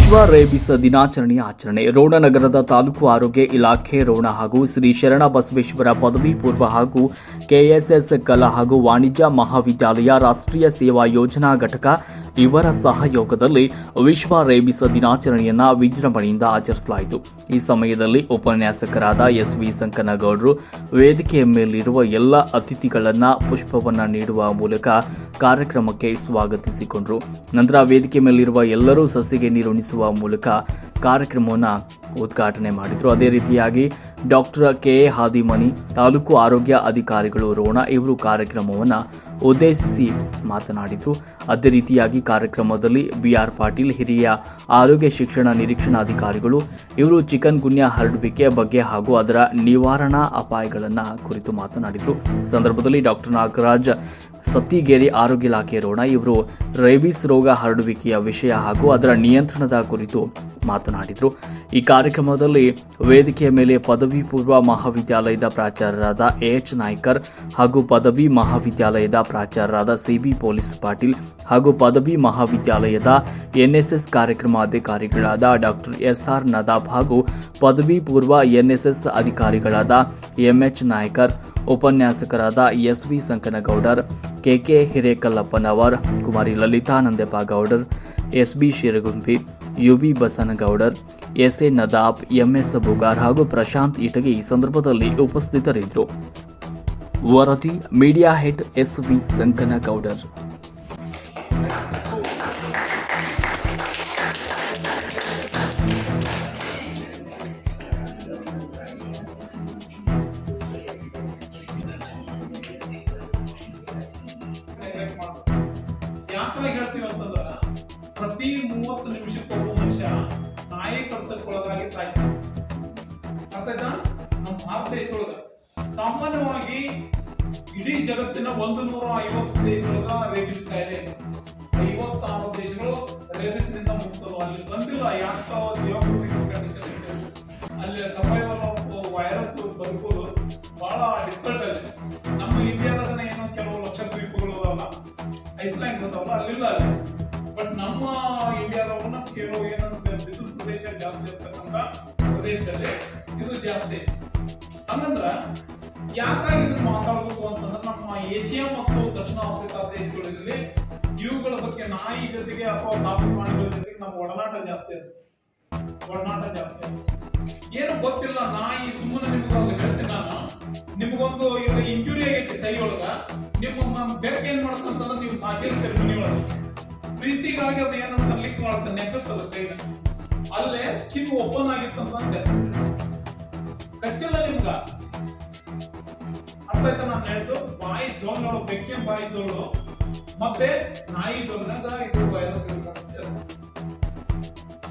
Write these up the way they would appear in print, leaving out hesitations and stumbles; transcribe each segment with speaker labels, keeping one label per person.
Speaker 1: ವಿಶ್ವ ರೇಬಿಸ್ ದಿನಾಚರಣೆಯ ಆಚರಣೆ ರೋಣ ನಗರದ ತಾಲೂಕು ಆರೋಗ್ಯ ಇಲಾಖೆ ರೋಣ ಹಾಗೂ ಶ್ರೀ ಶರಣ ಬಸವೇಶ್ವರ ಪದವಿ ಪೂರ್ವ ಹಾಗೂ ಕೆಎಸ್ಎಸ್ ಕಲಾ ಹಾಗೂ ವಾಣಿಜ್ಯ ಮಹಾವಿದ್ಯಾಲಯ ರಾಷ್ಟ್ರೀಯ ಸೇವಾ ಯೋಜನಾ ಘಟಕ ಇವರ ಸಹಯೋಗದಲ್ಲಿ ವಿಶ್ವ ರೇಬಿಸ್ ದಿನಾಚರಣೆಯನ್ನು ವಿಜೃಂಭಣೆಯಿಂದ ಆಚರಿಸಲಾಯಿತು. ಈ ಸಮಯದಲ್ಲಿ ಉಪನ್ಯಾಸಕರಾದ ಎಸ್.ವಿ. ಸಂಕನಗೌಡರು ವೇದಿಕೆಯ ಮೇಲಿರುವ ಎಲ್ಲ ಅತಿಥಿಗಳನ್ನು ಪುಷ್ಪವನ್ನು ನೀಡುವ ಮೂಲಕ ಕಾರ್ಯಕ್ರಮಕ್ಕೆ ಸ್ವಾಗತಿಸಿಕೊಂಡರು. ನಂತರ ವೇದಿಕೆ ಮೇಲಿರುವ ಎಲ್ಲರೂ ಸಸಿಗೆ ನೀರುಣಿಸುವ ಮೂಲಕ ಕಾರ್ಯಕ್ರಮವನ್ನು ಉದ್ಘಾಟನೆ ಮಾಡಿದರು. ಅದೇ ರೀತಿಯಾಗಿ ಡಾಕ್ಟರ್ ಕೆ.ಎ. ಹಾದಿಮನಿ ತಾಲೂಕು ಆರೋಗ್ಯ ಅಧಿಕಾರಿಗಳು ರೋಣ ಇವರು ಕಾರ್ಯಕ್ರಮವನ್ನು ಉದ್ದೇಶಿಸಿ ಮಾತನಾಡಿದರು. ಅದೇ ರೀತಿಯಾಗಿ ಕಾರ್ಯಕ್ರಮದಲ್ಲಿ ಬಿ.ಆರ್. ಪಾಟೀಲ್ ಹಿರಿಯ ಆರೋಗ್ಯ ಶಿಕ್ಷಣ ನಿರೀಕ್ಷಣಾಧಿಕಾರಿಗಳು ಇವರು ಚಿಕನ್ ಗುನ್ಯಾ ಹರಡುವಿಕೆ ಬಗ್ಗೆ ಹಾಗೂ ಅದರ ನಿವಾರಣಾ ಅಪಾಯಗಳನ್ನು ಕುರಿತು ಮಾತನಾಡಿದರು. ಸಂದರ್ಭದಲ್ಲಿ ಡಾಕ್ಟರ್ ನಾಗರಾಜ್ ಸತ್ತಿಗೇರಿ ಆರೋಗ್ಯ ಇಲಾಖೆ ರೋಣ ಇವರು ರೇಬಿಸ್ ರೋಗ ಹರಡುವಿಕೆಯ ವಿಷಯ ಹಾಗೂ ಅದರ ನಿಯಂತ್ರಣದ ಕುರಿತು ಮಾತನಾಡಿದರು. ಈ ಕಾರ್ಯಕ್ರಮದಲ್ಲಿ ವೇದಿಕೆಯ ಮೇಲೆ ಪದವಿ ಪೂರ್ವ ಮಹಾವಿದ್ಯಾಲಯದ ಪ್ರಾಚಾರ್ಯರಾದ ಎಚ್ ನಾಯ್ಕರ್ ಹಾಗೂ ಪದವಿ ಮಹಾವಿದ್ಯಾಲಯದ ಪ್ರಾಚಾರ್ಯರಾದ ಸಿಬಿ ಪೊಲೀಸ್ ಪಾಟೀಲ್ ಹಾಗೂ ಪದವಿ ಮಹಾವಿದ್ಯಾಲಯದ ಎನ್ಎಸ್ಎಸ್ ಕಾರ್ಯಕ್ರಮ ಅಧಿಕಾರಿಗಳಾದ ಡಾಕ್ಟರ್ ಎಸ್.ಆರ್. ನದಾಬ್ ಹಾಗೂ ಪದವಿ ಪೂರ್ವ ಎನ್ಎಸ್ಎಸ್ ಅಧಿಕಾರಿಗಳಾದ ಎಂಎಚ್ ನಾಯ್ಕರ್, ಉಪನ್ಯಾಸಕರಾದ ಎಸ್.ವಿ. ಸಂಕನಗೌಡರ್, ಕೆ.ಕೆ. ಹಿರೇಕಲ್ಲಪ್ಪನವರ್, ಕುಮಾರಿ Lalitha ನಂದೆಪ್ಪಗೌಡರ್, SB. ಶಿರಗುಂಬಿ, UB. Basanagoudar, S.A.. Nadab, MS. ಬುಗಾರ್ ಹಾಗೂ ಪ್ರಶಾಂತ್ ಇಟಗಿ ಈ ಸಂದರ್ಭದಲ್ಲಿ ಉಪಸ್ಥಿತರಿದ್ದರು. ವರದಿ ಮೀಡಿಯಾ ಹೆಡ್ ಎಸ್.ವಿ. ಸಂಕನಗೌಡರ್.
Speaker 2: ಯಾಕಾಗಿ ಹೇಳ್ತೀವಿ ಅಂತಂದ್ರ ಪ್ರತಿ 30 ನಿಮಿಷಕ್ಕೆ ಒಬ್ಬ ಮನುಷ್ಯ ನಾಯಿ ಕರ್ತಕ್ಕೊಳಗಾಗಿ ಸಾಯ್ತಾನೆ. ಅರ್ಥಾಯ್ತಾ? ನಮ್ಮ ಭಾರತ ದೇಶದೊಳಗ ಸಾಮಾನ್ಯವಾಗಿ ಇಡೀ ಜಗತ್ತಿನ 150 ದೇಶದೊಳಗ ರೇಬಿಸ್ ಕಾಯಿಲೆ 56 ದೇಶಗಳು ರೇಬಿಸ್ ನಿಂದ ಮುಕ್ತರು. ಅಲ್ಲಿ ಬಂದಿಲ್ಲ ಯಾಕೆ ಜಿಯೋಗ್ರಫಿಕಲ್ ಕಂಡೀಷನ್ ಅಲ್ಲಿ ಸರ್ವೈವಲ್ ಆಫ್ ವೈರಸ್ ಬದುಕೋದು ಬಹಳ ಡಿಫಿಕಲ್ಟ್ ಅಲ್ಲಿ. ನಮ್ಮ ಇಂಡಿಯಾದಾಗ ಏನೋ ಕೆಲವು ಲಕ್ಷ ದ್ವೀಪಗಳು ಅದಾವಲ್ಲ, ಐಸ್ಲ್ಯಾಂಡ್ಸ್ ಅದಾವಲ್ಲ, ಅಲ್ಲಿಲ್ಲ ಅಲ್ಲಿ. ಬಟ್ ನಮ್ಮ ಇಂಡಿಯಾದವನ್ನ ಕೆಲವು ಏನಂತ ಬಿಸಿಲು ಪ್ರದೇಶ ಜಾಸ್ತಿ ಇರ್ತಕ್ಕಂಥ ಪ್ರದೇಶದಲ್ಲಿ ಇದು ಜಾಸ್ತಿ. ಹಂಗಂದ್ರ ಯಾಕಾಗಿ ಇದನ್ನ ಮಾತಾಡಬೇಕು ಅಂತಂದ್ರೆ ನಮ್ಮ ಏಷ್ಯಾ ಮತ್ತು ದಕ್ಷಿಣ ಆಫ್ರಿಕಾ ದೇಶಗಳಲ್ಲಿ ಇವುಗಳ ಬಗ್ಗೆ ನಾಯಿ ಜೊತೆಗೆ ಅಥವಾ ಸಾಕು ಪ್ರಾಣಿಗಳ ಜೊತೆಗೆ ನಮ್ಮ ಒಡನಾಟ ಜಾಸ್ತಿ ಏನು ಗೊತ್ತಿಲ್ಲ. ನಾಯಿ ಸುಮ್ಮನೆ ನಿಮ್ಗೆ ಹೇಳ್ತೀನಿ ನಾನು, ನಿಮ್ಗೊಂದು ಈಗ ಇಂಜುರಿ ಆಗೈತಿ ಕೈಯೊಳಗ, ನಿಮ್ಮ ಬೆಕ್ಕ ಏನ್ ಮಾಡ್ತಂತಂದ್ರೆ ನೀವು ಸಾಕಿರ್ತೀರಿ ಮನೆಯೊಳಗೆ, ಪ್ರೀತಿಗಾಗಿ ಅದು ಏನಂತ ಲಿಕ್ ಮಾಡುತ್ತೆ, ನೆಕ್ಕತ್ತದ ಕೈನ, ಅಲ್ಲೇ ಸ್ಕಿನ್ ಓಪನ್ ಆಗಿತ್ತಂತೆ ಕಚ್ಚಿಲ್ಲ ನಿಮ್ಗ. ಅರ್ಥ ಆಯ್ತಾ ನಾನು ಹೇಳ್ತು? ಬಾಯಿ ಜೋಲ್ಗಳು, ಬೆಕ್ಕಿನ ಬಾಯಿ ಜೋಲ್ಗಳು ಮತ್ತೆ ನಾಯಿ ಜೋಲ್ನಾಗ ಇದು ವೈರಸ್ ಇರುತ್ತೆ.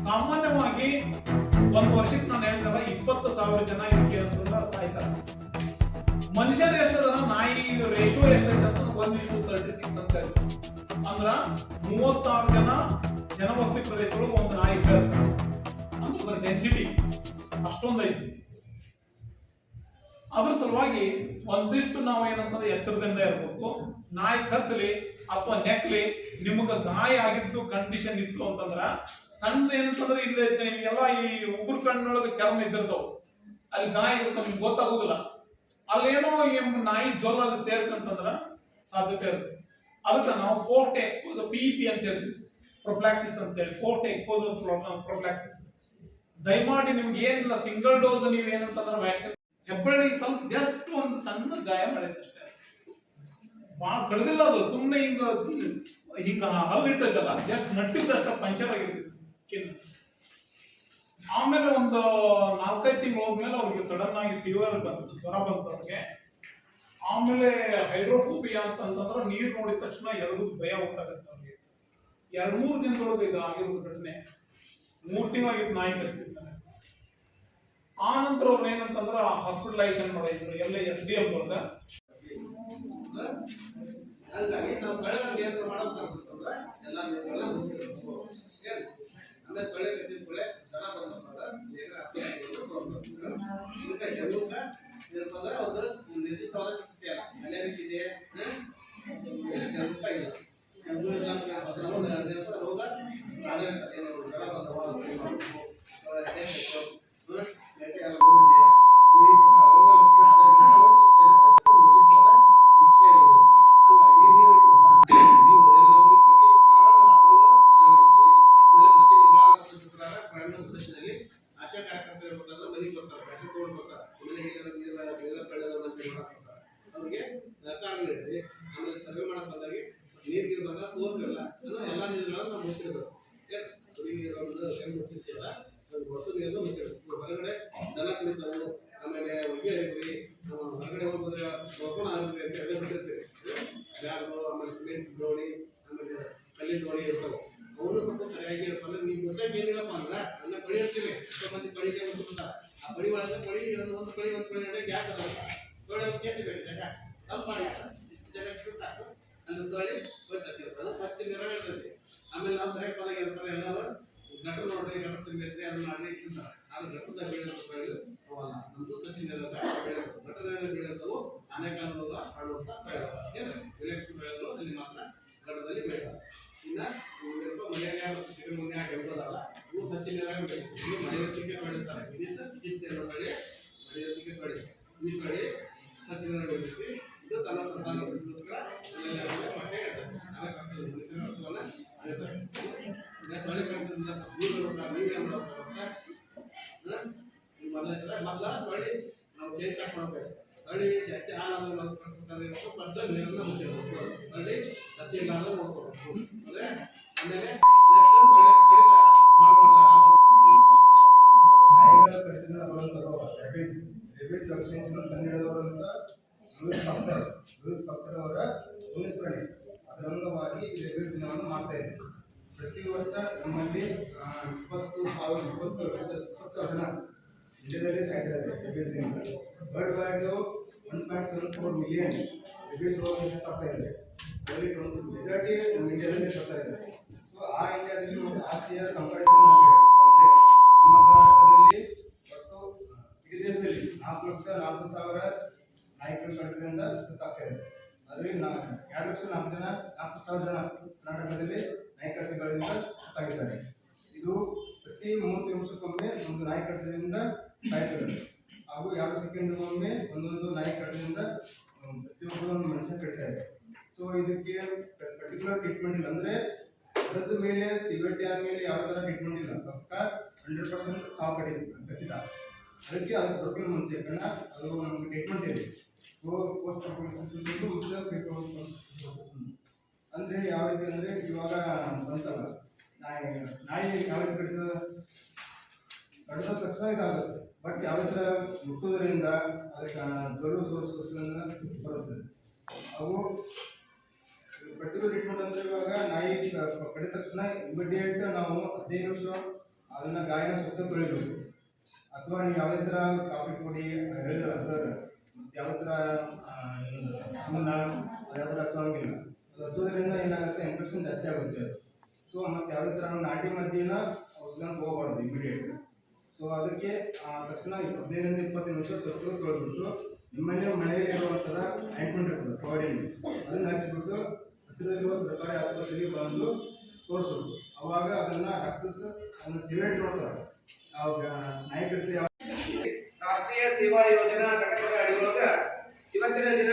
Speaker 2: ಸಾಮಾನ್ಯವಾಗಿ ಒಂದು ವರ್ಷಕ್ಕೆ ನಾನು ಹೇಳ್ತಾರೆ 20,000 ಜನ ಇದಕ್ಕೆ ಅಂತಂದ್ರೆ ಸಾಯ್ತಾರೆ. ಮನುಷ್ಯರು ಎಷ್ಟದ ನಾಯಿ ರೇಷಿಯೋ ಎಷ್ಟೈತೆ ಅಂತಂದ್ರೆ 1:36 ಅಂತ ಹೇಳಿ, ಅಂದ್ರ 36 ಜನ ಜನವಸತಿ ಪ್ರದೇಶಗಳು ಒಂದು ನಾಯಿ ಇರ್ತಾರೆ ಅಂತ ಡೆನ್ಸಿಟಿ ಅಷ್ಟೊಂದೈತಿ. ಅದ್ರ ಸಲುವಾಗಿ ಒಂದಿಷ್ಟು ನಾವು ಏನಂತಂದ್ರೆ ಎಚ್ಚರದಿಂದ ಇರಬೇಕು. ನಾಯಿ ಕಚ್ಚಲಿ ಅಥವಾ ನೆಕ್ಲಿ ನಿಮಗ ಗಾಯ ಆಗಿದ್ದು ಕಂಡೀಷನ್ ಇತ್ತು ಅಂತಂದ್ರ ಸಣ್ಣದ ಏನಂತಂದ್ರೆ ಇಲ್ಲಿ ಎಲ್ಲ ಈ ಉಗುರು ಕಣ್ಣೊಳಗೆ ಚರ್ಮ ಇದ್ದಿರ್ತಾವ, ಅಲ್ಲಿ ಗಾಯ ಇರುತ್ತೆ, ನಿಮ್ಗೆ ಗೊತ್ತಾಗೋದಿಲ್ಲ. ಅಲ್ಲೇನೋ ನಾಯಿ ಜೊಲ್ಲಲ್ಲಿ ಸೇರ್ತಂತಂದ್ರ ಸಾಧ್ಯತೆ ಇರುತ್ತೆ. ಅದಕ್ಕೆ ನಾವು ಪೋಸ್ಟ್ ಎಕ್ಸ್ಪೋಸರ್ PEP ಅಂತ ಹೇಳ್ತೀವಿ, ಪ್ರೊಫ್ಲಾಕ್ಸಿಸ್ ಅಂತ ಹೇಳಿ, ಪೋಸ್ಟ್ ಎಕ್ಸ್ಪೋಸರ್ ಪ್ರೊಫ್ಲಾಕ್ಸಿಸ್. ದಯಮಾಡಿ ನಿಮ್ಗೆ ಏನಿಲ್ಲ, ಸಿಂಗಲ್ ಡೋಸ್ ನೀವು ಏನಂತಂದ್ರೆ ವ್ಯಾಕ್ಸಿನ್ ಹೆಬ್ಬಳ್ಳಿಗೆ ಸ್ವಲ್ಪ ಜಸ್ಟ್ ಒಂದು ಸಣ್ಣ ಗಾಯ ಮಾಡಿದೆ ಅಷ್ಟೇ, ಭಾಳ ಕಳೆದಿಲ್ಲ. ಅದು ಸುಮ್ಮನೆ ಹಿಂಗ ಹಲ್ಲು ಇಟ್ಟದಲ್ಲ, ಜಸ್ಟ್ ನಟ್ಟಿದ್ದಷ್ಟ ಪಂಚರ್ ಆಗಿರ್ತದೆ ಸ್ಕಿನ್. ಆಮೇಲೆ ಒಂದು 4-5 ತಿಂಗಳು ಹೋದ್ಮೇಲೆ ಅವ್ರಿಗೆ ಸಡನ್ ಆಗಿ ಫೀವರ್ ಬಂತು, ಜ್ವರ ಬಂತು ಅವ್ರಿಗೆ. ಆಮೇಲೆ ಹೈಡ್ರೋಫೋಬಿಯಾ ಅಂತಂದ್ರೆ ನೀರು ನೋಡಿದ ತಕ್ಷಣ ಎಲ್ರಿಗೂ ಭಯ ಉಂಟಾಗುತ್ತೆ ಅವ್ರಿಗೆ. 2-3 ದಿನದೊಳಗೆ ಇದು ಆಗಿರೋದು ಘಟನೆ. 3 ತಿಂಗಳಾಗಿದ್ದು ನಾಯಿ ಕಚ್ಚಿರ್ತಾರೆ. ಆ ನಂತರ ಅವ್ರು ಏನಂತಂದ್ರೆ ಹಾಸ್ಪಿಟಲೈಸೇಷನ್ ಮಾಡಿದ್ರು ಎಲ್ಲ SDM ಒಳಗ. ರೋಗ
Speaker 3: ಆಶಾ ಕಾರ್ಯಕರ್ತರು ಇರ್ತಾರಲ್ಲ ಮನೆಗೆ ಬರ್ತಾರೆ ಕಸ ತಗೊಂಡು ಬರ್ತಾರೆ ಮನೆಗೆ ನೀರೆಲ್ಲ ಕಳೆದವ್ರು ಅಂತ ಮಾಡ್ತಾರೆ ಅವ್ರಿಗೆ ಸಹಕಾರ ನೀಡಿ ಆಮೇಲೆ ಸರ್ವೆ ಮಾಡಕ್ ಬಂದಾಗಿ ನೀರಿಗೆ ಬಂದ ತೋರಿಸಿರಲ್ಲ ಎಲ್ಲ ನೀರುಗಳನ್ನು ನಾವು ಮುಚ್ಚಿರ್ಬೇಕು ಕುಡಿ ನೀರು ಹೆಂಗ್ ಮುಚ್ಚಿರ್ತೀವಲ್ಲ ಹೊಸ ನೀರನ್ನು ಮುಚ್ಚಿರ್ಬೇಕು ಹೊರಗಡೆ ದನ ಕುಡಿತಾವು ಆಮೇಲೆ ಹೊಗೆ ಆಗಿರ್ರಿ ಹೊರಗಡೆ ಹೋಗ್ಬೋದ್ರೆ ಒಪ್ಪಣ ಆಗಿರ್ರಿ ಅಂತ ಎಲ್ಲ ಬಿಟ್ಟಿರ್ತೀವಿ ಬ್ಯಾಗು ಆಮೇಲೆ ಸಿಮೆಂಟ್ ದೋಣಿ ಆಮೇಲೆ ಕಲ್ಲಿನ ದೋಣಿ ಇರ್ತಾವೆ ಅವನು ಸ್ವಲ್ಪ ಸರಿಯಾಗಿ ಇರ್ತದೆ ನೀವು ಗೊತ್ತಾಗಿ ಏನಿಲ್ಲಪ್ಪ ಅಂದ್ರೆ ಅದನ್ನ ಪಡಿ ಇರ್ತೀವಿ ಎಷ್ಟೋ ಮಂದಿ ಪಡಿಗೆ ಬಂದ್ಬಿಡ್ತ ಆ ಪಡಿ ಒಳಗೆ ಪಡಿ ಒಂದು ಪಡಿ ನಡೆಗೆ ಗ್ಯಾಸ್ ಅದ ತೊಳೆ ಕೇಳಿ ಬೇಕು ಜಾಗ ಸ್ವಲ್ಪ ಮಾಡಿರ್ತಾರೆ ಜಾಗ ಸಾಕು ಅಲ್ಲಿ ತೊಳಿ ಗೊತ್ತಿರ್ತದೆ ಮತ್ತೆ ನೆರವೇರ್ತದೆ ಆಮೇಲೆ ನಾವು ಸರಿಯಾಗಿ ಪದಾಗಿ ಇರ್ತಾರೆ ಎಲ್ಲರೂ ಗಟ್ರ ನೋಡ್ರಿ ಗಟ್ರ ತಿನ್ಬೇಕ್ರಿ ಅದನ್ನ ಮಾಡಿ ತಿಂತಾರೆ ಆದ್ರೆ ಗಟ್ಟದಾಗ ಬೀಳಿರ್ತವೆ ಅವಲ್ಲ ನಮ್ದು ಸಸಿ ನೆಲದ ಬೆಳೆಯೋದು ಗಟ್ರ ಬೀಳಿರ್ತವು ಆನೆಕಾಲದ ಹಾಡುವಂತ ಬೆಳೆಗಳು ವಿಲೇಖ ಬೆಳೆಗಳು ಅಲ್ಲಿ ಮಾತ್ರ ಗಟ್ಟದಲ್ಲಿ ಬೆಳೆಯುತ್ತಾರೆ ಇನ್ನ ಮಲೇರಿಯಾ ಮತ್ತು ಚಿಕನ್ಗುನ್ಯಾ ಕೆಂಪದಲ್ಲ ಇವು ಸಚ್ಚಿ ನೀರಾಗ ಬೇಕು ಇವು ಮಳೆಯೊತ್ತಿಗೆ ಬೆಳೀತಾರೆ ಇದಿಷ್ಟು ಚಿಂತೆಯನ್ನು ಬೆಳೆ ಮಳೆಯೊತ್ತಿಗೆ ಬೆಳೆ ಈ ಬೆಳೆ ಸಚ್ಚಿ ನೀರಾಗ ಬೆಳೆಸಿ ಇದು ತನ್ನ ಸಂತಾನಕ್ಕೋಸ್ಕರ ಮತ್ತೆ ನಾವೇ ಕರ್ತವ್ಯ ಮನುಷ್ಯನ ವಸ್ತುವನ್ನ ಹೇಳ್ತಾರೆ ತೊಳೆ ಕಟ್ಟಿದ್ರಿಂದ ನೀರು ನೀವೇನು ಮೊದಲ ತೊಳಿ ನಾವು ಚೇಂಜ್ ಮಾಡ್ಬೇಕು ಹಳ್ಳಿ ಜಾಸ್ತಿ ಹಾಳಾದ್ರೆ ಪಡ್ಡ ನೀರನ್ನು ಮುಚ್ಚಬೇಕು ಹಳ್ಳಿ ಸತ್ಯ ಇಲ್ಲಾಂದ್ರೆ ನೋಡ್ಕೋಬೇಕು ಅಂದ್ರೆ ಆಮೇಲೆ ಕಡಿತ ಮಾಡಬಾರ್ದು
Speaker 4: ನಾಯಿಗಳ ಕಡಿತದಿಂದ ಬರುವಂಥದ್ದು ರೇಬಿಸ್ ವ್ಯಾಕ್ಸಿನೇಷನ್ ಕಂಡುಹಿಡಿದವರಂತ ಲೂಯಿಸ್ ಪಾಸ್ಚರ್ ಅವರ ಮುನಿಸ್ಪ್ರಣಿ ಅದರ ಅಂಗವಾಗಿ ಈ ರೇಬಿಸ್ ದಿನವನ್ನು ಮಾಡ್ತಾ ಇದ್ದೀವಿ. ಪ್ರತಿ ವರ್ಷ ನಮ್ಮಲ್ಲಿ 20,000 ಜನ ಇಂಡಿಯಾದಲ್ಲಿ ಸಾಯ್ತಿದ್ದಾರೆ ರೇಬಿಸ್ ದಿನ. ವರ್ಲ್ಡ್ ವೈಡ್ 1.74 ಮಿಲಿಯನ್ ರೇಬಿಸ್ ರೋಗದಿಂದ ತಪ್ತಾ ಇದೆ. ಅದರಲ್ಲಿ ಮೆಜಾರಿಟಿ ನಮ್ಮ ಇಂಡಿಯಾದಲ್ಲಿ ತಪ್ತಾ ಇದೆ. ಸೊ ಆ ಇಂಡಿಯಾದಲ್ಲಿ ಒಂದು ಆಸ್ಟ್ರೇಲಿಯಾ ಕಂಪಾರಿಸನ್ ಮಾಡಿದ್ರೆ ನಮ್ಮ ಕರ್ನಾಟಕದಲ್ಲಿ ಒಟ್ಟು ಇಡೀ ದೇಶದಲ್ಲಿ 4,04,000 ನಾಯಕರ ಕಡಿತದಿಂದ ತಪ್ತಾ ಇದೆ. ಅದರಲ್ಲಿ 2,04,000 ಜನ ಕರ್ನಾಟಕದಲ್ಲಿ ನಾಯಕತ್ವಗಳಿಂದ ತಪ್ಪಾಗಿದ್ದಾರೆ. ಇದು ಪ್ರತಿ 30 ನಿಮಿಷಕ್ಕೊಮ್ಮೆ ಒಂದು ನಾಯಿ ಕಡಿತದಿಂದ ಸಾಯ್ತದೆ ಹಾಗೂ 2 ಸೆಕೆಂಡ್ಗೊಮ್ಮೆ ಒಂದೊಂದು ನಾಯಿ ಕಡಿತದಿಂದ ಪ್ರತಿಯೊಬ್ಬರು ಒಂದು ಮನುಷ್ಯ ಕಡಿತಾ ಇದೆ. ಸೊ ಇದಕ್ಕೆ ಪರ್ಟಿಕ್ಯುಲರ್ ಟ್ರೀಟ್ಮೆಂಟ್ ಇಲ್ಲ, ಅಂದರೆ ಅದರದ ಮೇಲೆ ಸಿವಿಟಿ ಆದಮೇಲೆ ಯಾವ ಥರ ಟ್ರೀಟ್ಮೆಂಟ್ ಇಲ್ಲ, ಪಕ್ಕ 100% ಸಾವು ಖಚಿತ. ಅದಕ್ಕೆ ಅದು ಬರೋಕ್ಕಿಂತ ಮುಂಚೆ ಕಾರಣ ಅದು ನಮಗೆ ಟ್ರೀಟ್ಮೆಂಟ್ ಇದೆ. ಪೋಸ್ಟ್ ಅಂದರೆ ಯಾವ ರೀತಿ ಅಂದರೆ ಇವಾಗ ಬಂತಲ್ಲ ನಾಯಿ ಯಾವ ರೀತಿ ಕಡಿದ ತಕ್ಷಣ ಇದಾಗುತ್ತೆ. ಬಟ್ ಯಾವ ಥರ ಮುಟ್ಟೋದ್ರಿಂದ ಅದಕ್ಕೆ ಜ್ವರ ಸೋರ್ಸ್ಗಳಿಂದ ಬರುತ್ತದೆ. ಅವು ಪರ್ಟಿಕ್ಯುಲರ್ ಟ್ರೀಟ್ಮೆಂಟ್ ಅಂದರೆ ಇವಾಗ ನಾಯಿ ಕಡಿದ ತಕ್ಷಣ ಇಮಿಡಿಯೇಟ್ ನಾವು 15 ನಿಮಿಷ ಅದನ್ನು ಗಾಯನ ಸ್ವಚ್ಛ ತೊಳಿಬೇಕು. ಅಥವಾ ನೀವು ಯಾವುದೇ ಥರ ಕಾಫಿ ಪುಡಿ ಹೇಳಿದ್ರಲ್ಲ ಸರ್, ಮತ್ತು ಯಾವ ಥರ ಸುಮ್ಮನೆ ಅದು ಯಾವ ಥರ ಹಚ್ಚೋಂಗಿಲ್ಲ. ಅದು ಹಚ್ಚೋದ್ರಿಂದ ಏನಾಗುತ್ತೆ, ಇನ್ಫೆಕ್ಷನ್ ಜಾಸ್ತಿ ಆಗುತ್ತೆ. ಸೊ ಮತ್ತು ಯಾವುದೇ ಥರ ನಾಟಿ ಮದ್ದಿನ ಔಷಧಿನ ಹೋಗಬಾರ್ದು ಇಮಿಡಿಯೇಟ್. ಸೊ ಅದಕ್ಕೆ ತಕ್ಷಣ 15-20 ನಿಮಿಷ ಸ್ವಚ್ಛ ತೊಳೆದ್ಬಿಟ್ಟು ನಿಮ್ಮಲ್ಲಿ ಮನೆಯಲ್ಲಿ ಇರುವಂಥರ ಆಯಿಂಟ್ಮೆಂಟ್ ಇರ್ತದೆ ಪೌಡಿಂಗ್, ಅದನ್ನು ಹಚ್ಚಿಬಿಟ್ಟು ಹತ್ತಿರದಲ್ಲಿರುವ ಸರ್ಕಾರಿ ಆಸ್ಪತ್ರೆಗೆ ಬಂದು ತೋರಿಸೋದು. ಅವಾಗ ಅದನ್ನು ಡಾಕ್ಟರ್ಸ್ ಅದನ್ನು ಸಿವೇಟ್ ನೋಡ್ತಾರೆ. ನಾಯಿ ಕಡಿತ
Speaker 5: ರಾಷ್ಟ್ರೀಯ ಸೇವಾ ಯೋಜನಾ ಘಟಕದ ಅಡಿಯೊಳಗ ಇವತ್ತಿನ ದಿನ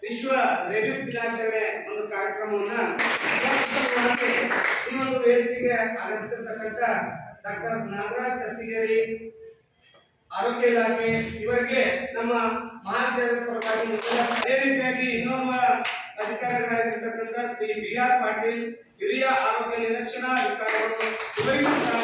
Speaker 5: ವಿಶ್ವ ರೇಬಿಸ್ ದಿನಾಚರಣೆ ಒಂದು ಕಾರ್ಯಕ್ರಮವನ್ನ ಈ ಒಂದು ವೇದಿಕೆಗೆ ಆಗಮಿಸಿರ್ತಕ್ಕಂಥ ಡಾಕ್ಟರ್ ನಾಗರಾಜ್ ಸತ್ತಿಗೇರಿ ಆರೋಗ್ಯ ಇಲಾಖೆ ಇವರಿಗೆ ನಮ್ಮ ಮಹಾವಿದ್ಯಾಲಯದ ಪರವಾಗಿ ಅದೇ ರೀತಿಯಾಗಿ ಇನ್ನೊಬ್ಬ ಅಧಿಕಾರಿಗಳಾಗಿರ್ತಕ್ಕಂಥ ಶ್ರೀ BR ಪಾಟೀಲ್ ಹಿರಿಯ ಆರೋಗ್ಯ ನಿರೀಕ್ಷಣಾ ಅಧಿಕಾರಿಗಳು ಇವರಿಗೂ ಸಹ